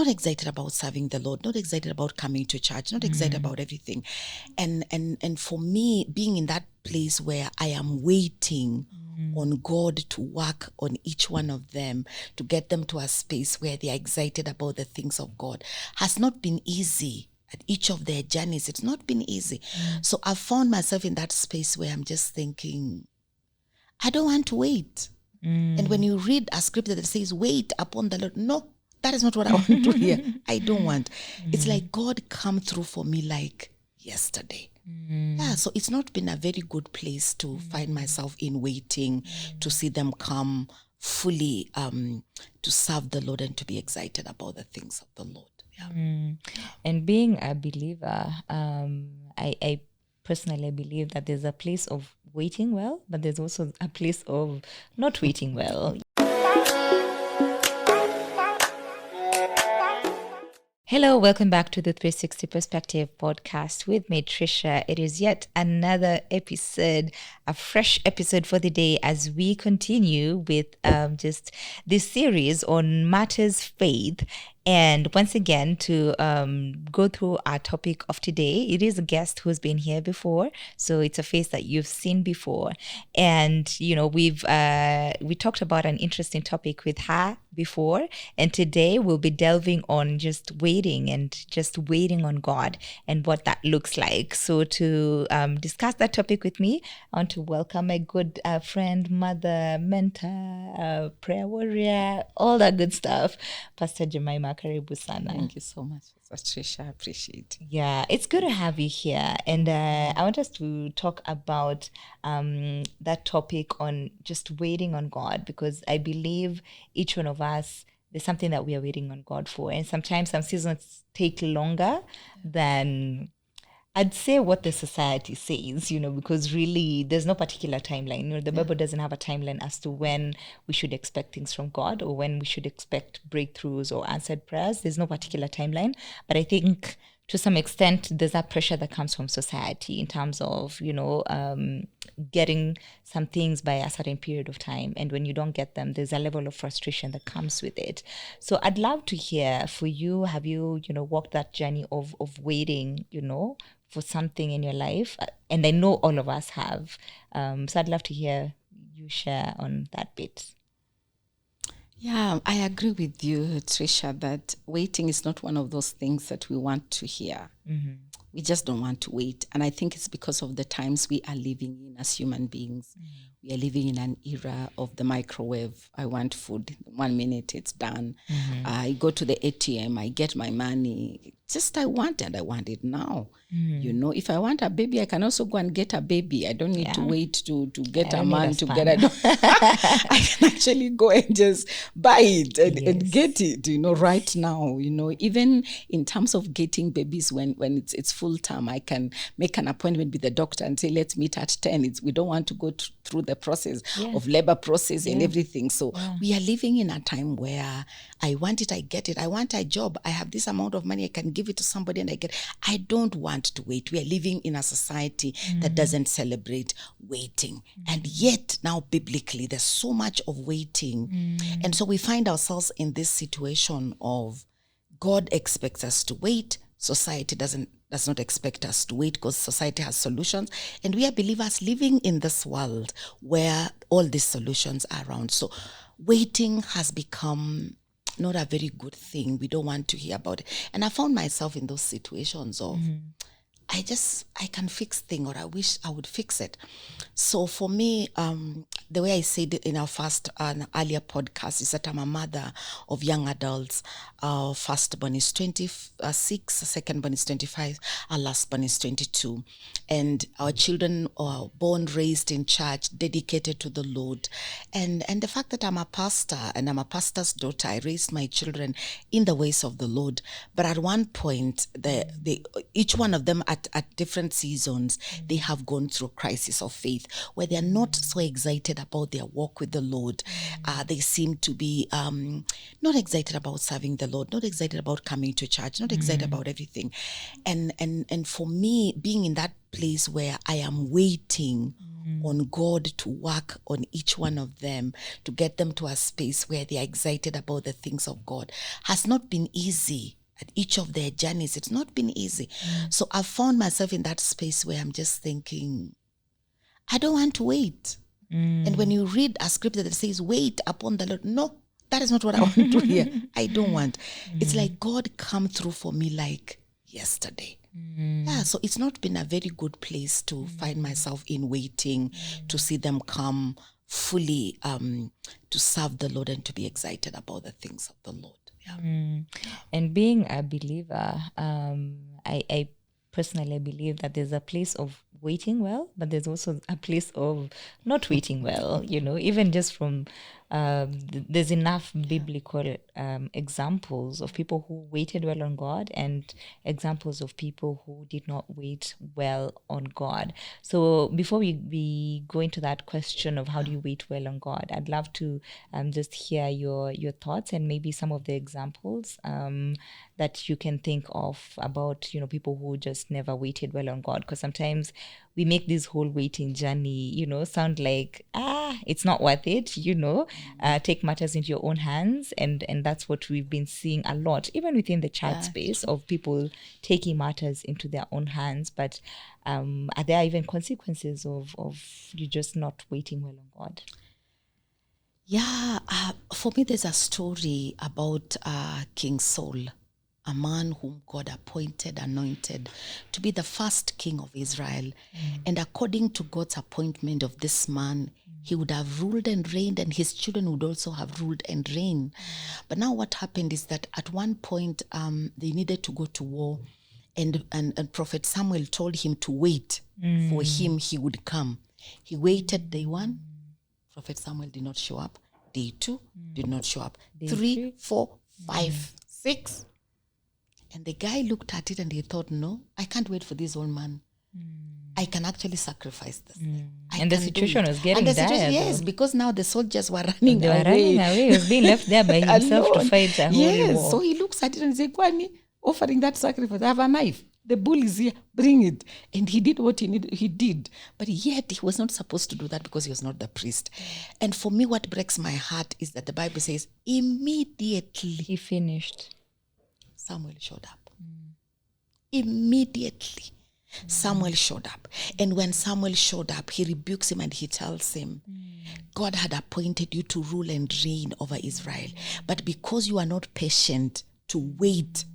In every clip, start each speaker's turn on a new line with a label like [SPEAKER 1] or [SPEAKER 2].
[SPEAKER 1] not excited about serving the Lord, not excited about coming to church, not excited about everything. And for me, being in that place where I am waiting on God to work on each one of them, to get them to a space where they are excited about the things of God, has not been easy. At each of their journeys, it's not been easy. So I've found myself in that space where I'm just thinking, I don't want to wait. And when you read a scripture that says, wait upon the Lord, no, that is not what I want to hear. I don't want. It's like, God, come through for me like yesterday. Yeah, so it's not been a very good place to find myself in, waiting to see them come fully to serve the Lord and to be excited about the things of the Lord. Yeah.
[SPEAKER 2] And being a believer, I personally believe that there's a place of waiting well, but there's also a place of not waiting well. Hello, welcome back to the 360 Perspective podcast with me, Trisha. It is yet another episode, a fresh episode for the day as we continue with just this series on matters faith. And once again, to go through our topic of today, it is a guest who's been here before. So it's a face that you've seen before. And, you know, we talked about an interesting topic with her before. And today we'll be delving on just waiting on God and what that looks like. So to discuss that topic with me, I want to welcome my good friend, mother, mentor, prayer warrior, all that good stuff, Pastor Jemimah. Karibu sana.
[SPEAKER 1] Thank you so much, Trisha. I appreciate it.
[SPEAKER 2] Yeah, it's good to have you here. And I want us to talk about that topic on just waiting on God, because I believe each one of us, there's something that we are waiting on God for. And sometimes some seasons take longer than, I'd say, what the society says, you know, because really there's no particular timeline. You know, the Bible doesn't have a timeline as to when we should expect things from God or when we should expect breakthroughs or answered prayers. There's no particular timeline. But I think to some extent, there's that pressure that comes from society in terms of, you know, getting some things by a certain period of time. And when you don't get them, there's a level of frustration that comes with it. So I'd love to hear for you, have you, you know, walked that journey of waiting, you know, for something in your life? And I know all of us have. So I'd love to hear you share on that bit.
[SPEAKER 1] Yeah, I agree with you, Trisha, that waiting is not one of those things that we want to hear. We just don't want to wait. And I think it's because of the times we are living in as human beings. We are living in an era of the microwave. I want food. 1 minute, it's done. I go to the ATM, I get my money. I want it now. You know, if I want a baby, I can also go and get a baby. I don't need to wait to get a man to get a I can actually go and just buy it and get it, you know, right now. You know, even in terms of getting babies when it's full term, I can make an appointment with the doctor and say, let's meet at 10. We don't want to go through the process of labor process and everything. So we are living in a time where I want it, I get it. I want a job. I have this amount of money. I can give it to somebody and I get. I don't want to wait. We are living in a society that doesn't celebrate waiting. And yet now biblically, there's so much of waiting. And so we find ourselves in this situation of God expects us to wait. Society does not expect us to wait because society has solutions. And we are believers living in this world where all these solutions are around. So waiting has become not a very good thing. We don't want to hear about it. And I found myself in those situations of, I can fix things, or I wish I would fix it. So for me, the way I said it in our earlier podcast is that I'm a mother of young adults. Our firstborn is 26, secondborn is 25, our lastborn is 22. And our children are born, raised in church, dedicated to the Lord. And the fact that I'm a pastor and I'm a pastor's daughter, I raised my children in the ways of the Lord. But at one point, each one of them at different seasons, they have gone through crisis of faith where they're not so excited excited about their walk with the Lord. They seem to be not excited about serving the Lord, not excited about coming to church, not excited about everything. And for me, being in that place where I am waiting on God to work on each one of them, to get them to a space where they are excited about the things of God, has not been easy. At each of their journeys, it's not been easy. So I've found myself in that space where I'm just thinking, I don't want to wait. And when you read a scripture that says, wait upon the Lord, no, that is not what I want to hear. I don't want. It's like, God, come through for me like yesterday. Yeah, so it's not been a very good place to find myself in, waiting to see them come fully to serve the Lord and to be excited about the things of the Lord. Yeah.
[SPEAKER 2] And being a believer, I personally believe that there's a place of waiting well, but there's also a place of not waiting well, even just from there's enough biblical examples of people who waited well on God and examples of people who did not wait well on God. So before we go into that question of how do you wait well on God, I'd love to just hear your thoughts and maybe some of the examples that you can think of about, people who just never waited well on God. Because sometimes we make this whole waiting journey, sound like, it's not worth it, take matters into your own hands. And that's what we've been seeing a lot, even within the church space, of people taking matters into their own hands. But are there even consequences of you just not waiting well on God?
[SPEAKER 1] Yeah, for me, there's a story about King Saul, a man whom God appointed, anointed to be the first king of Israel. And according to God's appointment of this man, he would have ruled and reigned, and his children would also have ruled and reigned. But now what happened is that at one point, they needed to go to war, and Prophet Samuel told him to wait for him, he would come. He waited day 1. Prophet Samuel did not show up. Day 2 did not show up. Day 3, 4, 5, 6. And the guy looked at it and he thought, no, I can't wait for this old man. I can actually sacrifice this.
[SPEAKER 2] And the situation was getting dire.
[SPEAKER 1] Yes, because now the soldiers were running away.
[SPEAKER 2] They were running away. He was being left there by himself to fight a holy war.
[SPEAKER 1] So he looks at it and says, Kwani, offering that sacrifice, I have a knife. The bull is here, bring it. And he did what he did. But yet he was not supposed to do that because he was not the priest. And for me, what breaks my heart is that the Bible says, immediately
[SPEAKER 2] he finished.
[SPEAKER 1] Samuel showed up. Immediately, Samuel showed up. And when Samuel showed up, he rebukes him and he tells him, God had appointed you to rule and reign over Israel. But because you are not patient to wait,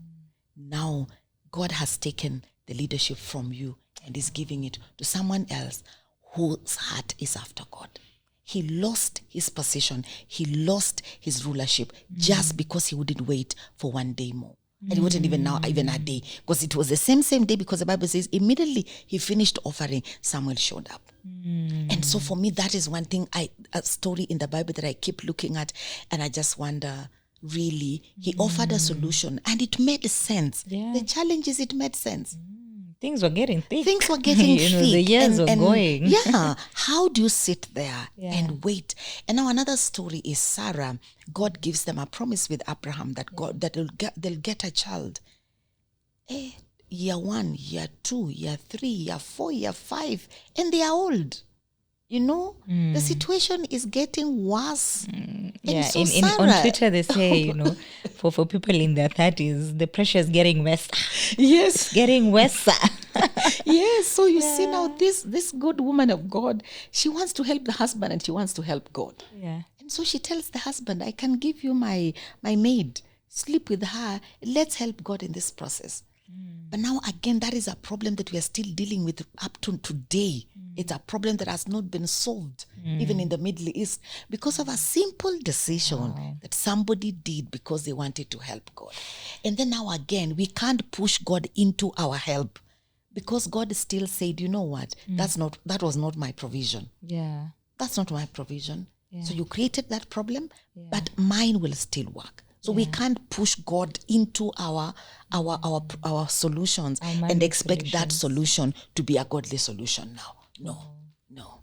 [SPEAKER 1] now God has taken the leadership from you and is giving it to someone else whose heart is after God. He lost his position. He lost his rulership just because he wouldn't wait for one day more. And it wasn't even a day, because it was the same day, because the Bible says immediately he finished offering, Samuel showed up. And so for me, that is one thing, a story in the Bible that I keep looking at, and I just wonder, really, he offered a solution and it made sense. The challenge is it made sense.
[SPEAKER 2] Things were getting thick.
[SPEAKER 1] thick.
[SPEAKER 2] The years were going.
[SPEAKER 1] Yeah. How do you sit there and wait? And now another story is Sarah. God gives them a promise with Abraham that they'll get a child. Year 1, year 2, year 3, year 4, year 5, and they are old. The situation is getting worse. So
[SPEAKER 2] on Twitter they say, for people in their 30s, the pressure is getting worse.
[SPEAKER 1] Yes.
[SPEAKER 2] It's getting worse.
[SPEAKER 1] Yes. So you see now this good woman of God, she wants to help the husband and she wants to help God.
[SPEAKER 2] Yeah.
[SPEAKER 1] And so she tells the husband, I can give you my maid. Sleep with her. Let's help God in this process. But now again, that is a problem that we are still dealing with up to today. It's a problem that has not been solved, even in the Middle East, because of a simple decision that somebody did because they wanted to help God. And then now again, we can't push God into our help, because God still said, you know what, that was not my provision.
[SPEAKER 2] Yeah.
[SPEAKER 1] That's not my provision. Yeah. So you created that problem, but mine will still work. So we can't push God into our solutions and expect that solution to be a godly solution now. No.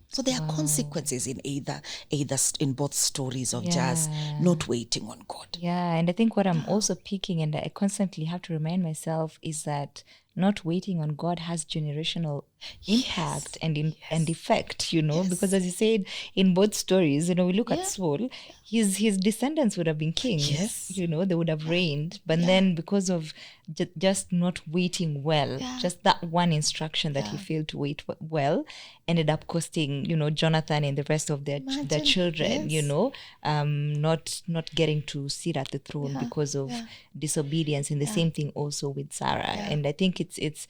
[SPEAKER 1] So there are consequences in either in both stories of just not waiting on God.
[SPEAKER 2] Yeah, and I think what I'm also picking, and I constantly have to remind myself, is that not waiting on God has generational impact and effect, because as you said in both stories, we look at Saul, his descendants would have been kings, they would have reigned, but then because of just not waiting well, just that one instruction that he failed to wait well, ended up costing, Jonathan and the rest of their children, not getting to sit at the throne because of disobedience. And the same thing also with Sarah. And I think it's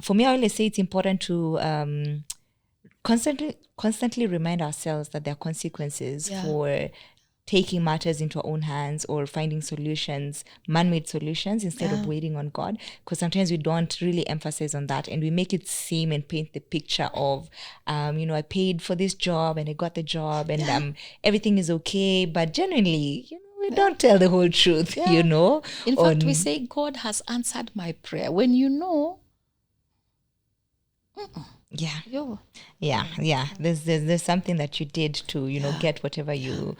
[SPEAKER 2] for me, I always say it's important to constantly remind ourselves that there are consequences for taking matters into our own hands or finding solutions, man-made solutions, instead of waiting on God. Because sometimes we don't really emphasize on that, and we make it seem and paint the picture of, I paid for this job and I got the job, and everything is okay. But genuinely, we don't tell the whole truth,
[SPEAKER 1] In fact, we say God has answered my prayer when
[SPEAKER 2] there's something that you did to get whatever you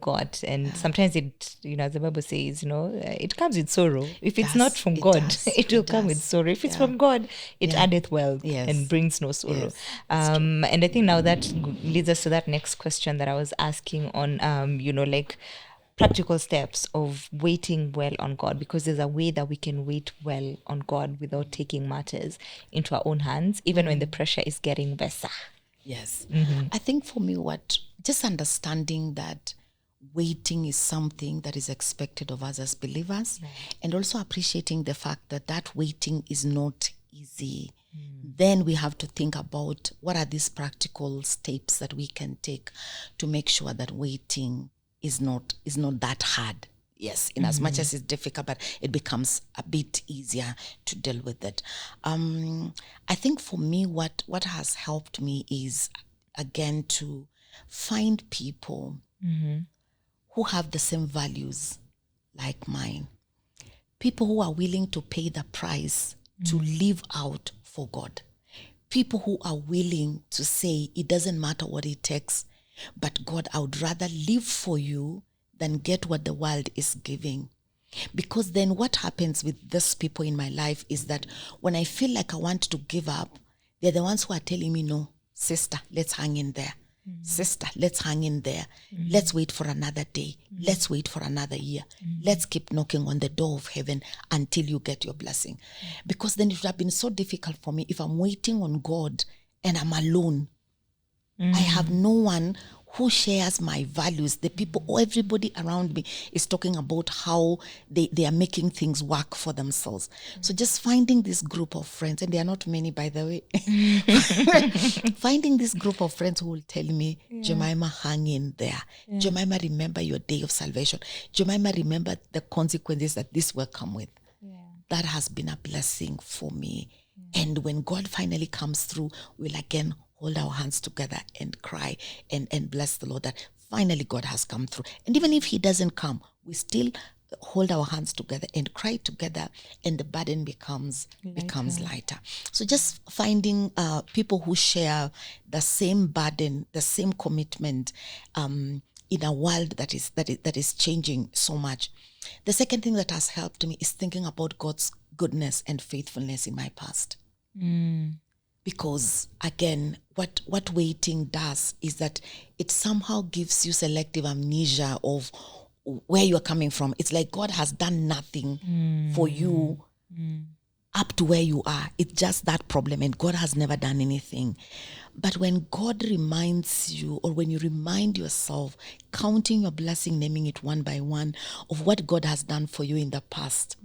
[SPEAKER 2] got, and sometimes it, as the Bible says, it comes with sorrow. If it's not from God, it will come with sorrow. If it's from God, it addeth wealth and brings no sorrow. And I think now that leads us to that next question that I was asking on like practical steps of waiting well on God, because there's a way that we can wait well on God without taking matters into our own hands, even when the pressure is getting better.
[SPEAKER 1] Yes. I think for me, just understanding that waiting is something that is expected of us as believers, and also appreciating the fact that waiting is not easy. Then we have to think about what are these practical steps that we can take to make sure that waiting is not that hard. Yes, in as much as it's difficult, but it becomes a bit easier to deal with it. I think for me, what has helped me is, again, to find people who have the same values like mine. People who are willing to pay the price to live out for God. People who are willing to say, it doesn't matter what it takes, but God, I would rather live for you than get what the world is giving. Because then what happens with these people in my life is that when I feel like I want to give up, they're the ones who are telling me, no, sister, let's hang in there. Sister, let's hang in there. Let's wait for another day. Let's wait for another year. Let's keep knocking on the door of heaven until you get your blessing. Because then it would have been so difficult for me if I'm waiting on God and I'm alone. I have no one who shares my values. The people, everybody around me is talking about how they are making things work for themselves. So just finding this group of friends, and they are not many, by the way, finding this group of friends who will tell me, Jemimah, hang in there. Jemimah, remember your day of salvation. Jemimah, remember the consequences that this will come with. That has been a blessing for me. And when God finally comes through, we'll again hold our hands together and cry and bless the Lord that finally God has come through. And even if he doesn't come, we still hold our hands together and cry together, and the burden becomes lighter. So just finding people who share the same burden, the same commitment in a world that is changing so much. The second thing that has helped me is thinking about God's goodness and faithfulness in my past. Because again, what waiting does is that it somehow gives you selective amnesia of where you are coming from. It's like God has done nothing for you up to where you are. It's just that problem, and God has never done anything. But when God reminds you, or when you remind yourself, counting your blessing, naming it one by one, of what God has done for you in the past,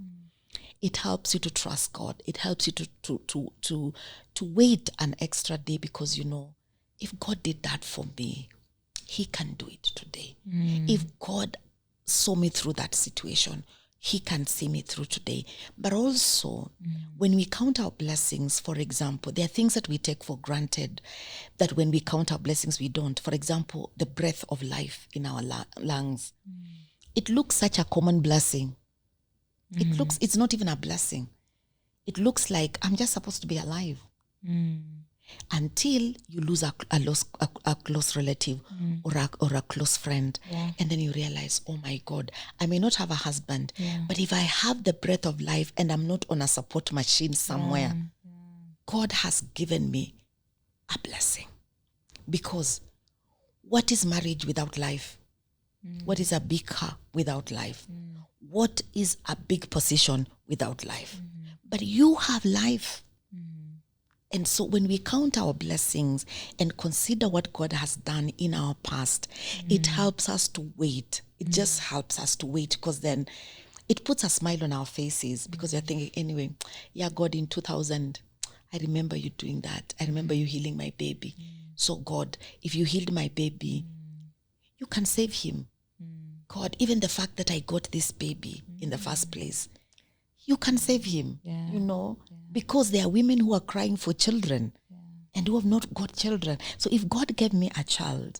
[SPEAKER 1] it helps you to trust God. It helps you to wait an extra day, because if God did that for me, he can do it today. If God saw me through that situation, he can see me through today. But also, when we count our blessings, for example, there are things that we take for granted that when we count our blessings, we don't. For example, the breath of life in our lungs. It looks such a common blessing. It's not even a blessing. It looks like I'm just supposed to be alive. until you lose a close relative or a close friend.
[SPEAKER 2] Yeah.
[SPEAKER 1] And then you realize, oh my God, I may not have a husband, but if I have the breath of life and I'm not on a support machine somewhere, God has given me a blessing. Because what is marriage without life? What is a big car without life? What is a big position without life? But you have life. And so when we count our blessings and consider what God has done in our past, it helps us to wait. It just helps us to wait, because then it puts a smile on our faces, because you're thinking, anyway, yeah, God, in 2000, I remember you doing that. I remember you healing my baby. So God, if you healed my baby, you can save him. God, even the fact that I got this baby in the first place, you can save him, because there are women who are crying for children and who have not got children. So if God gave me a child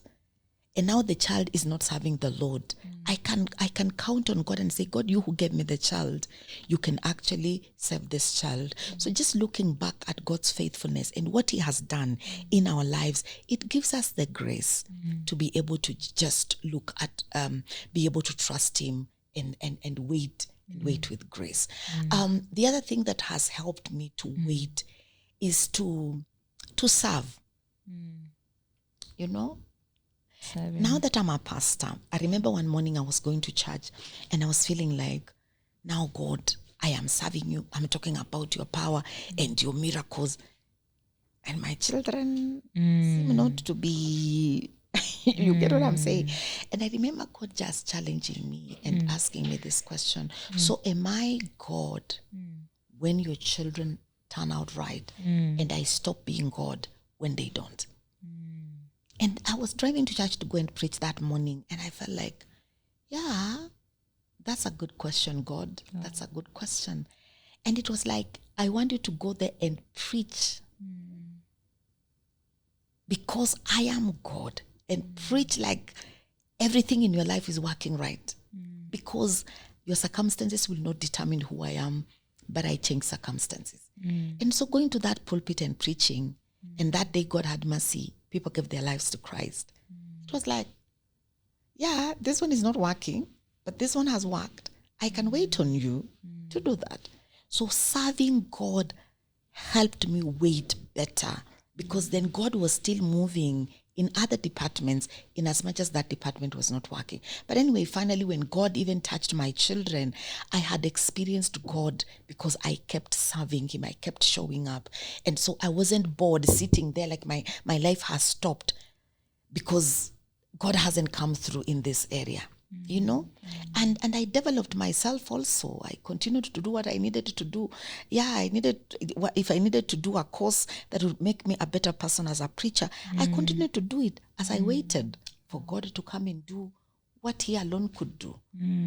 [SPEAKER 1] and now the child is not serving the Lord, I can count on God and say, God, you who gave me the child, you can actually save this child. So just looking back at God's faithfulness and what he has done in our lives, it gives us the grace to be able to just look at, be able to trust him and wait. Wait with grace. The other thing that has helped me to wait is to serve.
[SPEAKER 2] Serving.
[SPEAKER 1] Now that I'm a pastor, I remember one morning I was going to church and I was feeling like, now God, I am serving you. I'm talking about your power and your miracles. And my children seem not to be... You get what I'm saying? And I remember God just challenging me and asking me this question. So am I God when your children turn out right and I stop being God when they don't? And I was driving to church to go and preach that morning, and I felt like, yeah, that's a good question, God. That's a good question. And it was like, I want you to go there and preach because I am God, and preach like everything in your life is working right, because your circumstances will not determine who I am, but I change circumstances. And so going to that pulpit and preaching, and that day God had mercy, people gave their lives to Christ. It was like, yeah, this one is not working, but this one has worked. I can wait on you to do that. So serving God helped me wait better, because then God was still moving in other departments in as much as that department was not working. But anyway, finally, when God even touched my children, I had experienced God because I kept serving him. I kept showing up. And so I wasn't bored sitting there like my life has stopped because God hasn't come through in this area. And I developed myself also. I continued to do what I needed to do. If I needed to do a course that would make me a better person as a preacher, I continued to do it as I waited for God to come and do what he alone could do.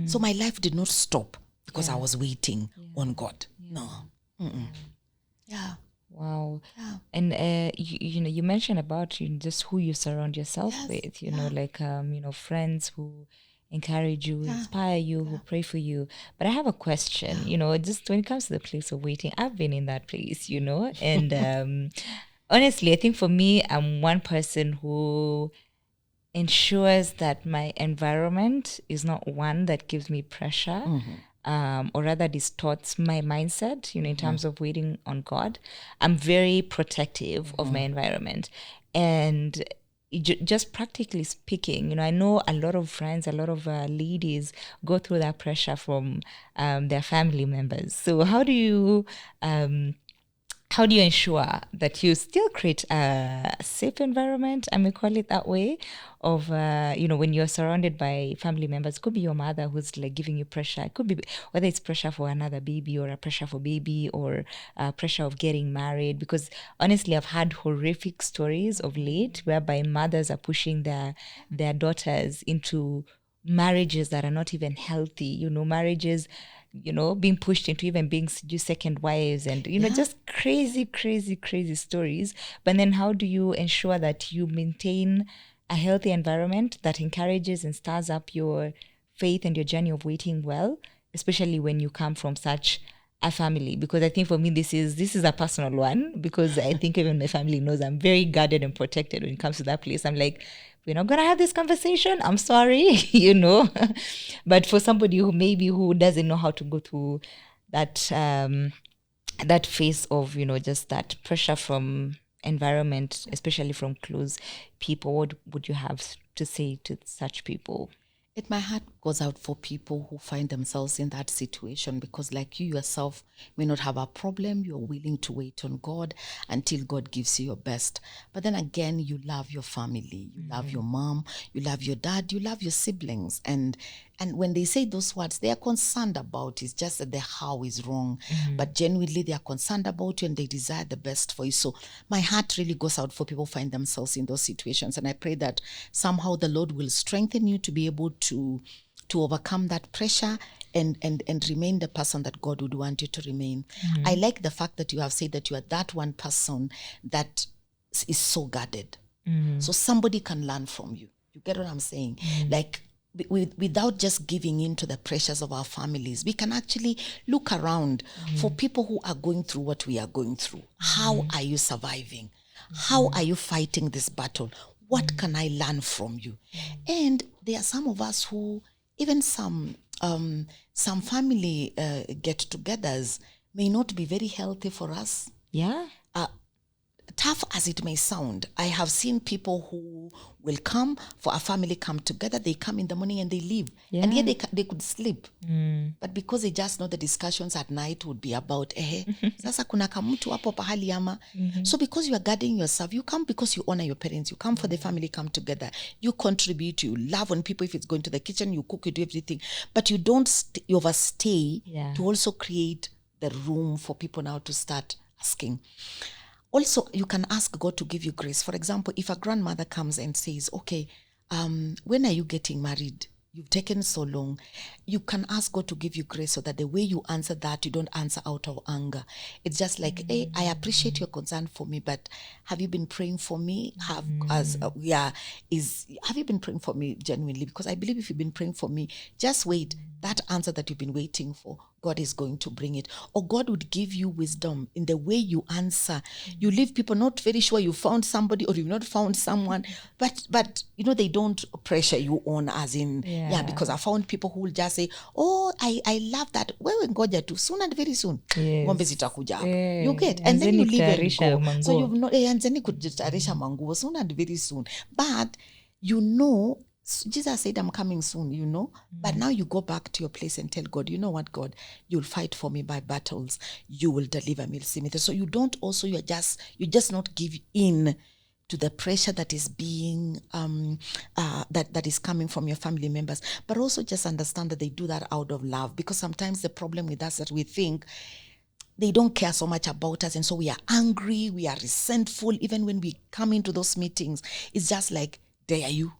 [SPEAKER 1] So my life did not stop because I was waiting on God. No. Yeah.
[SPEAKER 2] Wow.
[SPEAKER 1] Yeah.
[SPEAKER 2] And you mentioned about just who you surround yourself with, friends who encourage you, inspire you, who pray for you. But I have a question, just when it comes to the place of waiting, I've been in that place, and honestly, I think for me, I'm one person who ensures that my environment is not one that gives me pressure. Or rather distorts my mindset, in terms of waiting on God. I'm very protective of my environment. And just practically speaking, I know a lot of friends, a lot of ladies go through that pressure from their family members. So how do you ensure that you still create a safe environment, I may call it that way, of, when you're surrounded by family members? It could be your mother who's like giving you pressure. It could be whether it's pressure for another baby or a pressure for baby or pressure of getting married. Because honestly, I've had horrific stories of late whereby mothers are pushing their daughters into marriages that are not even healthy, marriages being pushed into even being second wives and, just crazy stories. But then how do you ensure that you maintain a healthy environment that encourages and stirs up your faith and your journey of waiting well, especially when you come from such a family, because I think for me this is a personal one, because I think even my family knows I'm very guarded and protected when it comes to that place. I'm like, we're not gonna have this conversation. I'm sorry, you know. But for somebody who doesn't know how to go through that that phase of, you know, just that pressure from environment, especially from close people, what would you have to say to such people?
[SPEAKER 1] My heart goes out for people who find themselves in that situation, because like you yourself may not have a problem. You're willing to wait on God until God gives you your best. But then again, you love your family. You love your mom. You love your dad. You love your siblings. And when they say those words, they are concerned about it. It's just that the how is wrong. But genuinely, they are concerned about you and they desire the best for you. So my heart really goes out for people who find themselves in those situations. And I pray that somehow the Lord will strengthen you to be able to overcome that pressure and remain the person that God would want you to remain. I like the fact that you have said that you are that one person that is so guarded. So somebody can learn from you. You get what I'm saying? Like, without just giving in to the pressures of our families, we can actually look around for people who are going through what we are going through. How are you surviving? How are you fighting this battle? What can I learn from you? And there are some of us who, even some family get-togethers may not be very healthy for us.
[SPEAKER 2] Yeah.
[SPEAKER 1] Tough as it may sound, I have seen people who will come for a family come together. They come in the morning and they leave. Yeah. And yet they could sleep. But because they just know the discussions at night would be about, sasa kuna kamutu hapo pahali ama. So because you are guarding yourself, you come because you honor your parents. You come for the family, come together. You contribute, you love on people. If it's going to the kitchen, you cook, you do everything. But you don't overstay to also create the room for people now to start asking. Also, you can ask God to give you grace. For example, if a grandmother comes and says, okay, when are you getting married? You've taken so long. You can ask God to give you grace so that the way you answer that, you don't answer out of anger. It's just like, hey, I appreciate your concern for me, but have you been praying for me? Have you been praying for me genuinely? Because I believe if you've been praying for me, just wait. That answer that you've been waiting for, God is going to bring it. Or God would give you wisdom in the way you answer. You leave people not very sure you found somebody or you've not found someone, but you know, they don't pressure you on as in, because I found people who will just say, oh, I love that. Wewe ngoja tu, soon and very soon. Ngombe zitakuja hapa. You get, and then you leave and go. So you've not, anzeni kujitayarisha manguo soon and very soon. But you know, Jesus said, I'm coming soon, you know. But now you go back to your place and tell God, you know what, God, you'll fight for me by battles. You will deliver me. So you don't also, you just not give in to the pressure that is being, that is coming from your family members. But also just understand that they do that out of love. Because sometimes the problem with us that we think they don't care so much about us. And so we are angry, we are resentful. Even when we come into those meetings, it's just like, dare you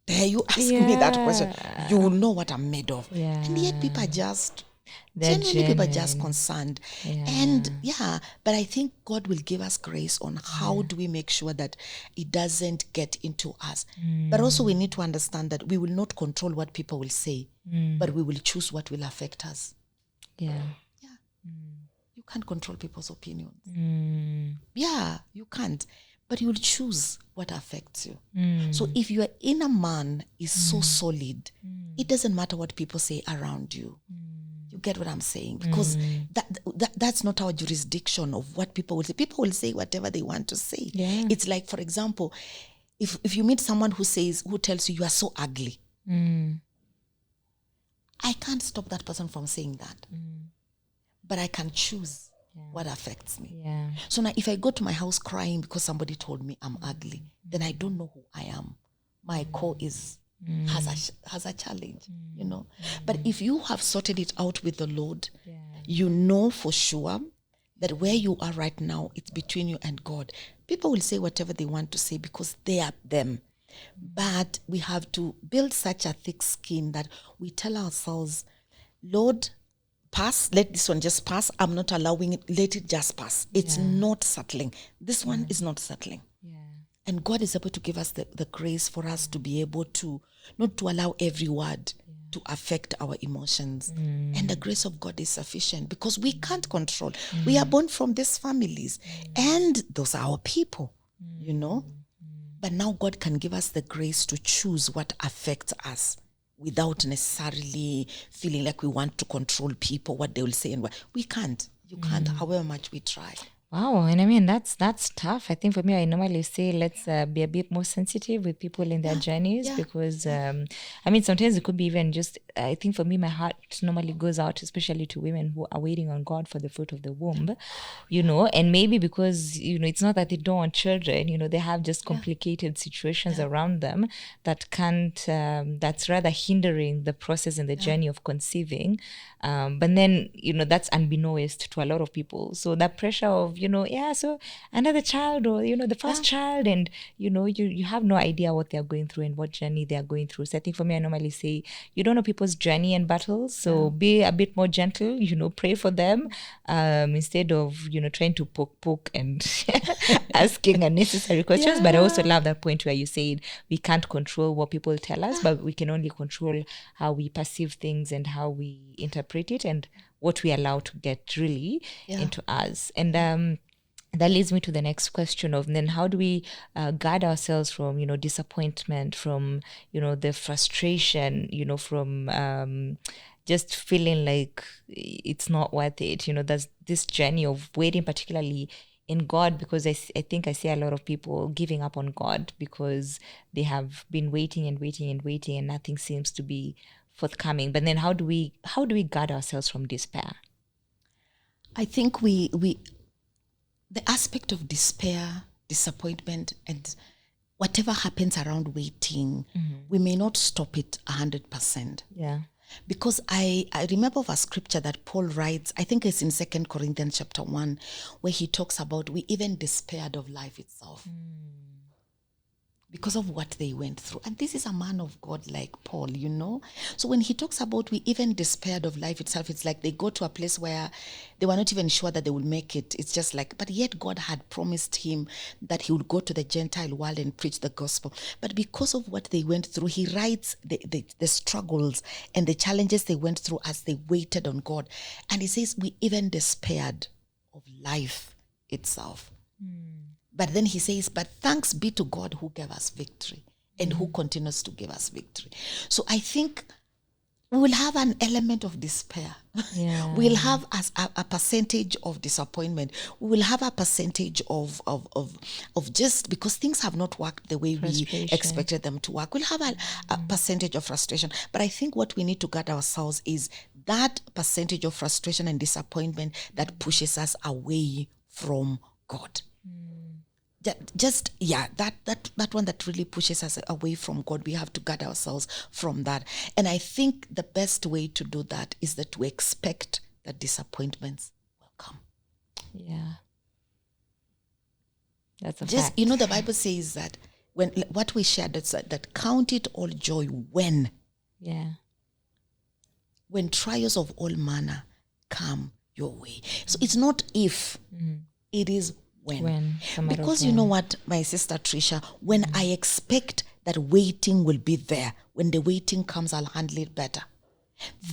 [SPEAKER 1] ask me that question? You know what I'm made of. And yet people are just, genuinely people are just concerned. And but I think God will give us grace on how do we make sure that it doesn't get into us. But also we need to understand that we will not control what people will say, but we will choose what will affect us. You can't control people's opinions. You can't. But you'll choose what affects you. So if your inner man is so solid, it doesn't matter what people say around you. You get what I'm saying? Because that's not our jurisdiction of what people will say. People will say whatever they want to say. It's like, for example, if you meet someone who tells you are so ugly, I can't stop that person from saying that. But I can choose what affects me. So now if I go to my house crying because somebody told me I'm ugly, then I don't know who I am. My core has a challenge, you know. But if you have sorted it out with the Lord, you know for sure that where you are right now, it's between you and God. People will say whatever they want to say because they are them. But we have to build such a thick skin that we tell ourselves, Lord, pass, let this one just pass. I'm not allowing it, let it just pass. It's not settling. This one is not settling. And God is able to give us the grace for us to be able to, not to allow every word to affect our emotions. And the grace of God is sufficient because we can't control. We are born from these families and those are our people, you know. But now God can give us the grace to choose what affects us without necessarily feeling like we want to control people, what they will say and what. We can't. You can't, however much we try.
[SPEAKER 2] Wow, and I mean that's tough. I think for me, I normally say let's be a bit more sensitive with people in their journeys because I mean sometimes it could be even just. I think for me, my heart normally goes out, especially to women who are waiting on God for the fruit of the womb, you know, and maybe because it's not that they don't want children, they have just complicated situations around them that can't. That's rather hindering the process and the journey of conceiving. But then that's unbeknownst to a lot of people. So that pressure of so another child or the first child, and you have no idea what they're going through and what journey they're going through. So I think for me, I normally say you don't know people's journey and battles, so be a bit more gentle. Pray for them instead of trying to poke and asking unnecessary questions. But I also love that point where you said we can't control what people tell us, but we can only control how we perceive things and how we interpret it and what we allow to get really into us. And that leads me to the next question of then how do we guard ourselves from disappointment, from the frustration, from just feeling like it's not worth it. There's this journey of waiting, particularly in God, because I think I see a lot of people giving up on God because they have been waiting and waiting and waiting and nothing seems to be forthcoming. But then how do we guard ourselves from despair?
[SPEAKER 1] I think the aspect of despair, disappointment, and whatever happens around waiting, we may not stop it 100%.
[SPEAKER 2] Yeah.
[SPEAKER 1] Because I remember of a scripture that Paul writes, I think it's in 2 Corinthians chapter 1, where he talks about we even despaired of life itself. Because of what they went through. And this is a man of God like Paul, So when he talks about we even despaired of life itself, it's like they go to a place where they were not even sure that they would make it. It's just like, but yet God had promised him that he would go to the Gentile world and preach the gospel. But because of what they went through, he writes the struggles and the challenges they went through as they waited on God. And he says, we even despaired of life itself. But then he says, but thanks be to God who gave us victory and who continues to give us victory. So I think we will have an element of despair.
[SPEAKER 2] Yeah.
[SPEAKER 1] We'll have a percentage of disappointment. We will have a percentage of just because things have not worked the way we expected them to work. We'll have a percentage of frustration. But I think what we need to guard ourselves is that percentage of frustration and disappointment that pushes us away from God. That one that really pushes us away from God, we have to guard ourselves from that. And I think the best way to do that is that we expect that disappointments will come.
[SPEAKER 2] Yeah. That's a
[SPEAKER 1] just
[SPEAKER 2] fact.
[SPEAKER 1] The Bible says that when what we shared, that count it all joy when trials of all manner come your way. So it's not if, it is when. Because you know what, my sister Trisha, when I expect that waiting will be there, when the waiting comes, I'll handle it better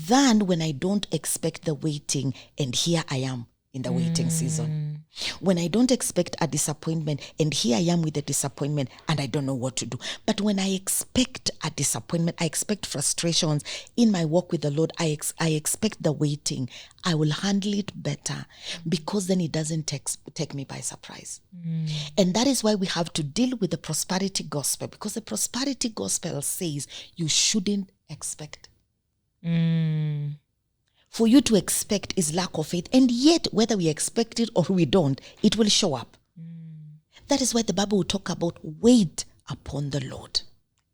[SPEAKER 1] than when I don't expect the waiting and here I am in the waiting season. When I don't expect a disappointment and here I am with the disappointment and I don't know what to do. But when I expect a disappointment, I expect frustrations in my walk with the Lord, I expect the waiting, I will handle it better because then it doesn't take me by surprise. And that is why we have to deal with the prosperity gospel, because the prosperity gospel says you shouldn't expect. For you to expect is lack of faith. And yet, whether we expect it or we don't, it will show up. That is why the Bible will talk about wait upon the Lord.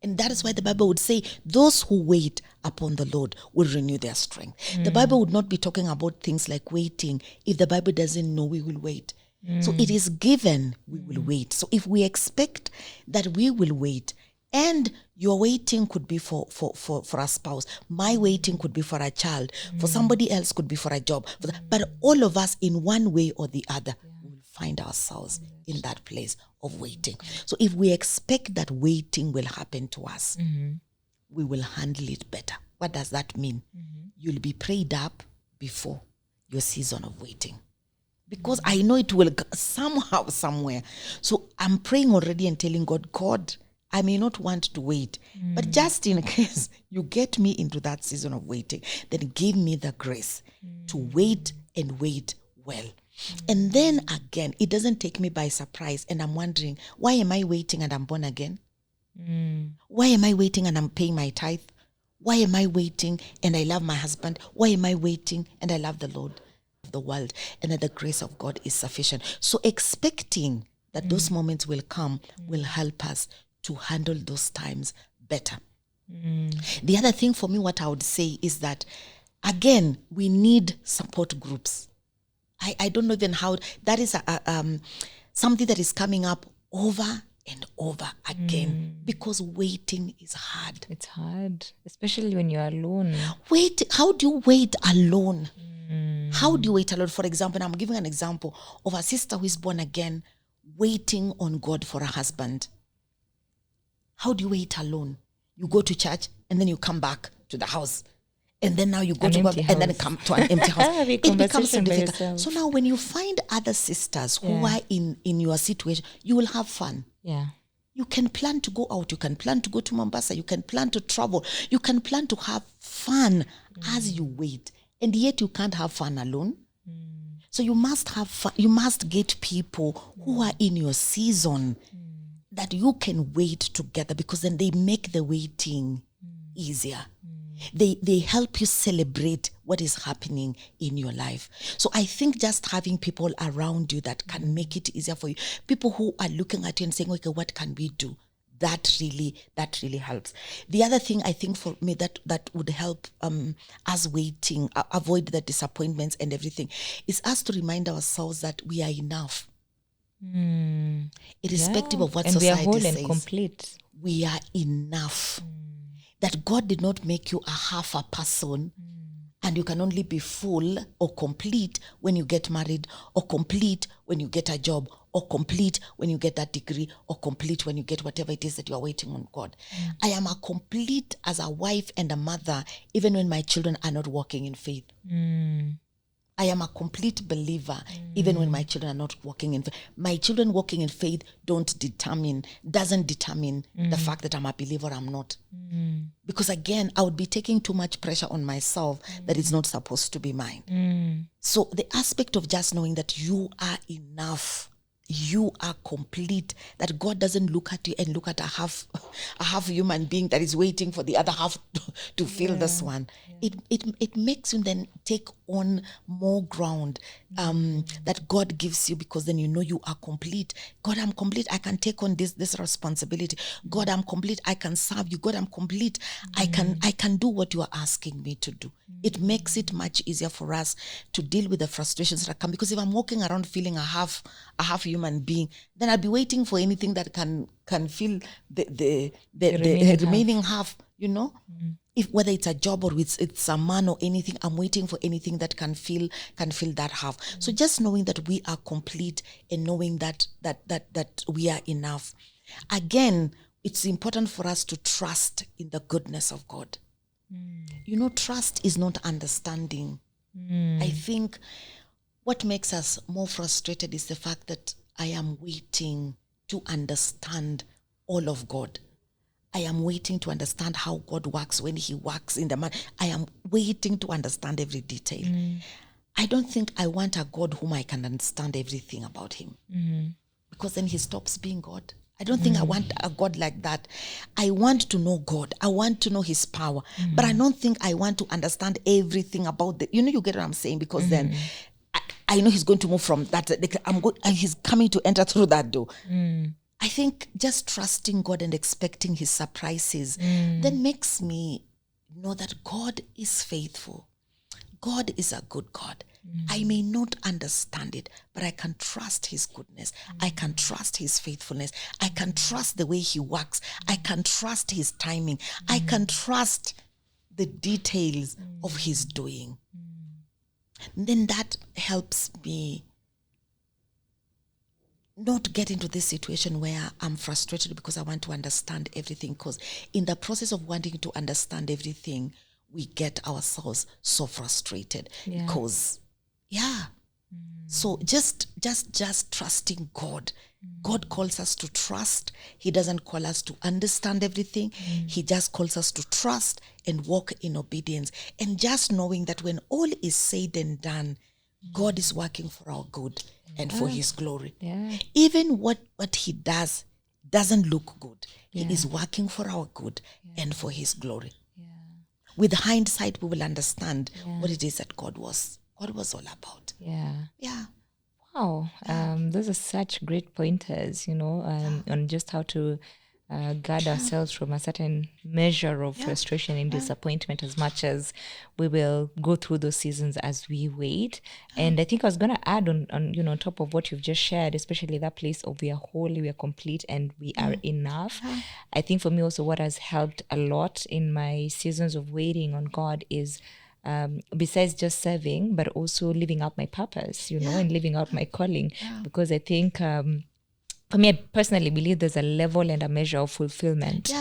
[SPEAKER 1] And that is why the Bible would say those who wait upon the Lord will renew their strength. The Bible would not be talking about things like waiting if the Bible doesn't know we will wait. So it is given we will wait. So if we expect that we will wait, and your waiting could be for a spouse. My waiting could be for a child. For somebody else could be for a job. But all of us in one way or the other will find ourselves in that place of waiting. So if we expect that waiting will happen to us, we will handle it better. What does that mean? You'll be prayed up before your season of waiting. Because I know it will somehow, somewhere. So I'm praying already and telling God, God, I may not want to wait, but just in case you get me into that season of waiting, then give me the grace to wait and wait well. And then again, it doesn't take me by surprise. And I'm wondering, why am I waiting and I'm born again? Why am I waiting and I'm paying my tithe? Why am I waiting and I love my husband? Why am I waiting and I love the Lord of the world? And that the grace of God is sufficient. So expecting that those moments will come will help us to handle those times better. The other thing for me, what I would say is that, again, we need support groups. I don't know even how, that is something that is coming up over and over again, because waiting is hard.
[SPEAKER 2] It's hard, especially when you're alone.
[SPEAKER 1] How do you wait alone? How do you wait alone? For example, I'm giving an example of a sister who is born again, waiting on God for a husband. How do you wait alone? You go to church and then you come back to the house. And then now you go to work and then come to an empty house. It becomes so difficult. So now when you find other sisters who are in your situation, you will have fun.
[SPEAKER 2] Yeah.
[SPEAKER 1] You can plan to go out. You can plan to go to Mombasa. You can plan to travel. You can plan to have fun as you wait. And yet you can't have fun alone. So you must have fun. You must get people who are in your season that you can wait together, because then they make the waiting easier. They help you celebrate what is happening in your life. So I think just having people around you that can make it easier for you, people who are looking at you and saying, okay, what can we do? That really helps. The other thing I think for me that would help us waiting, avoid the disappointments and everything, is us to remind ourselves that we are enough. Irrespective of what
[SPEAKER 2] and
[SPEAKER 1] society
[SPEAKER 2] we are whole
[SPEAKER 1] says.
[SPEAKER 2] And complete.
[SPEAKER 1] We are enough. That God did not make you a half a person, and you can only be full or complete when you get married, or complete when you get a job, or complete when you get that degree, or complete when you get whatever it is that you are waiting on God. I am a complete as a wife and a mother, even when my children are not walking in faith. I am a complete believer, even when my children are not walking in faith. My children walking in faith doesn't determine the fact that I'm a believer or I'm not. Because again, I would be taking too much pressure on myself that is not supposed to be mine. So the aspect of just knowing that you are enough, you are complete, that God doesn't look at you and look at a half human being that is waiting for the other half to fill this one. It makes you then take on more ground that God gives you, because then you know you are complete. God, I'm complete. I can take on this responsibility. God, I'm complete. I can serve you. God, I'm complete. I can do what you are asking me to do. It makes it much easier for us to deal with the frustrations that come. Because if I'm walking around feeling a half human being, then I'll be waiting for anything that can fill the remaining half. You know, if whether it's a job or it's a man or anything, I'm waiting for anything that can fill that half. So just knowing that we are complete and knowing that we are enough. Again, it's important for us to trust in the goodness of God. You know, trust is not understanding. I think what makes us more frustrated is the fact that I am waiting to understand all of God. I am waiting to understand how God works when he works in the man. I am waiting to understand every detail. I don't think I want a God whom I can understand everything about him. Because then he stops being God. I don't think I want a God like that. I want to know God. I want to know his power. But I don't think I want to understand everything about you get what I'm saying? Because then I know he's going to move from that. He's coming to enter through that door. I think just trusting God and expecting his surprises then makes me know that God is faithful. God is a good God. I may not understand it, but I can trust his goodness. I can trust his faithfulness. I can trust the way he works. I can trust his timing. I can trust the details of his doing. Then that helps me not get into this situation where I'm frustrated because I want to understand everything. Because in the process of wanting to understand everything, we get ourselves so frustrated
[SPEAKER 2] Yeah.
[SPEAKER 1] because, so just trusting God. God calls us to trust. He doesn't call us to understand everything. He just calls us to trust and walk in obedience. And just knowing that when all is said and done, God is working for our good and for his glory.
[SPEAKER 2] Yeah.
[SPEAKER 1] Even what he does doesn't look good. He is working for our good and for his glory. With hindsight, we will understand what it is that God was all about.
[SPEAKER 2] Yeah. Wow. Those are such great pointers, on just how to guard ourselves from a certain measure of frustration and disappointment, as much as we will go through those seasons as we wait. And I think I was going to add on on top of what you've just shared, especially that place of we are holy, we are complete, and we are enough. I think for me also, what has helped a lot in my seasons of waiting on God is besides just serving, but also living out my purpose, and living out my calling. Because I think for me, I personally believe there's a level and a measure of fulfillment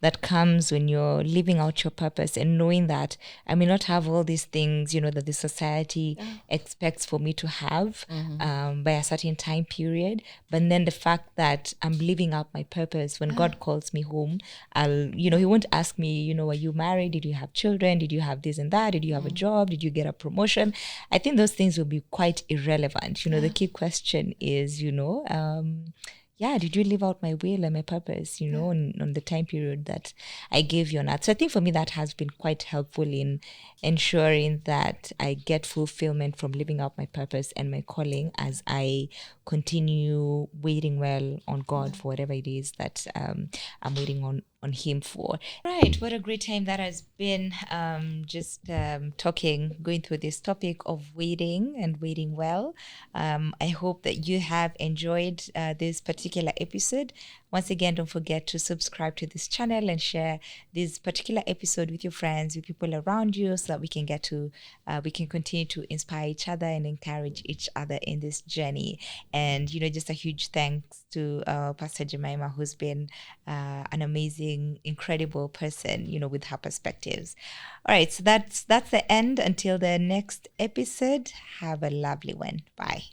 [SPEAKER 2] that comes when you're living out your purpose and knowing that I may not have all these things, that the society expects for me to have by a certain time period. But then the fact that I'm living out my purpose, when God calls me home, he won't ask me, are you married? Did you have children? Did you have this and that? Did you have a job? Did you get a promotion? I think those things will be quite irrelevant. The key question is, did you live out my will and my purpose, on the time period that I gave you on earth? So I think for me that has been quite helpful in ensuring that I get fulfillment from living out my purpose and my calling as I continue waiting well on God for whatever it is that I'm waiting on him for. Right, what a great time that has been, going through this topic of waiting and waiting well. I hope that you have enjoyed this particular episode. Once again, don't forget to subscribe to this channel and share this particular episode with your friends, with people around you, so that we can continue to inspire each other and encourage each other in this journey. And just a huge thanks to Pastor Jemimah, who's been an amazing, incredible person, with her perspectives. All right, so that's the end. Until the next episode, have a lovely one. Bye.